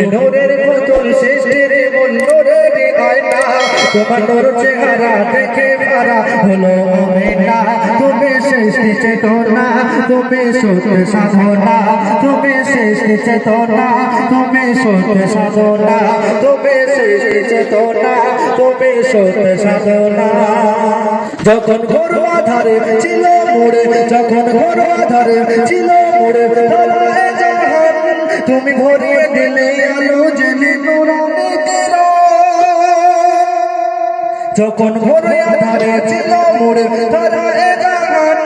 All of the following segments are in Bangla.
নূরের পুতুল সৃষ্টির মূল নূরের আয়না তোমার নূর চেহারা দেখে ভরা হলো আমিনা তুমি সৃষ্টি চেতনা তুমি সত্য সাধনা তুমি সৃষ্টি চেতনা তুমি সত্য সাধনা তুমি সৃষ্টি চেতনা তুমি সত্য সাধনা যখন ঘোর আধারে ছিল মোড়ে যখন ঘোর আধারে ছিল মোড়ে ধরায় জাহান তুমি ভরিয়ে দিলে আলো জেলে নুরানি কিরণ যখন ঘোর আধারে ছিল মোড়ে ধরায় জাহান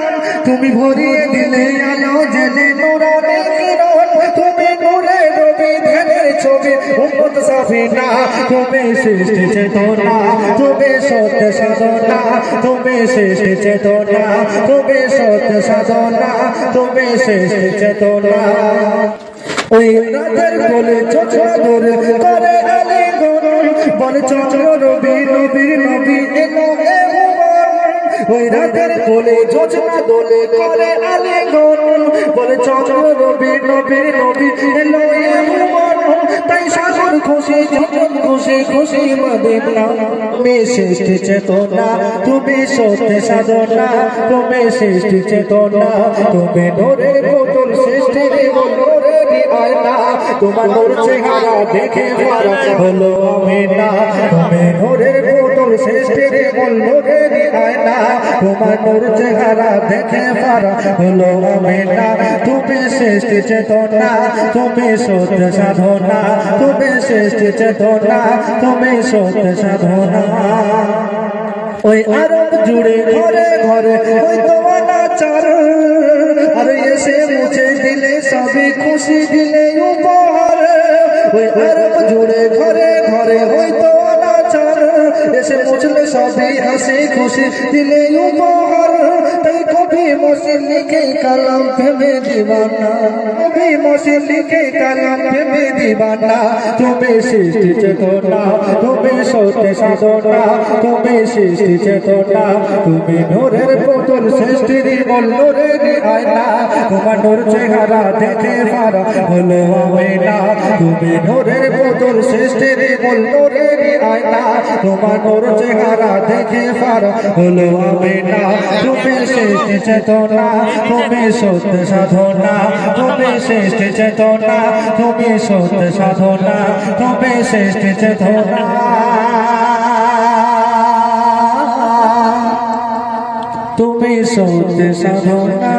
তুমি ভরিয়ে দিলে আলো জেলে নুরানি কিরণ তুমি নূরে নবী ধ্যানের ছবি উম্মত সাফিনা তুমি সৃষ্টি চেতনা তুমি সত্য সাধনা তুমি সৃষ্টি চেতনা তুমি সত্য সাধনা তুমি সৃষ্টি চেতনা ওই রাতের কোলে চোখা ধরে করে আলী গুণ বলে চন্দ্র নবী নবী নবী এলো এ ভুবন ওই রাতের কোলে যোজনা দোলে করে আলী গুণ বলে চন্দ্র নবী নবী নবী এলো এ ভুবন তাই সাগর খুশি যখন খুশি খুশি মদিনা তুমি সৃষ্টি চেতনা তুমি সত্য সাধনা তুমি সৃষ্টি চেতনা তুমি নূরের পুতুল সৃষ্টির নূরের আয়না তোমার নূর চেহারা দেখে ভরা হলো আমিনা তুমি নূরের পুতুল সৃষ্টির নূরের আয়না তোমার নূর চেহারা দেখে ভরা হলো আমিনা তুমি সৃষ্টি চেতনা তুমি সত্য সাধনা তুমি সৃষ্টি চেতনা তুমি সত্য সাধনা ওই আরব জুড়ে ঘরে ঘরে ওই তোমার নাচার আর এসে মুছে দিলে সবই খুশি দিলে উপহার ওই আরব জুড়ে ঘরে ঘরে ওই তোমার নাচার এসে মুছলে সবই হাসি খুশি দিলে উপহার তাই কবি মসিন লিখে কালাম ভেবে দিবানা কবি মসিন লিখে কালাম ভেবে দিবানা তুমি সৃষ্টি চেতনা তুমি সত্য সাধনা তুমি সৃষ্টি চেতনা তুমি নূরের পুতুল সৃষ্টির মূল নূরের আয়না তোমার নূর চেহারা দেখে ভরা হলো আমিনা তুমি নূরের পুতুল সৃষ্টির মূল নূরের আয়না তোমার নূর চেহারা দেখে ভরা হলো আমিনা তুমি সৃষ্টি চেতনা তুমি সত্য সাধনা তুমি সৃষ্টি চেতনা তুমি সত্য সাধনা তুমি সৃষ্টি চেতনা তুমি সত্য সাধনা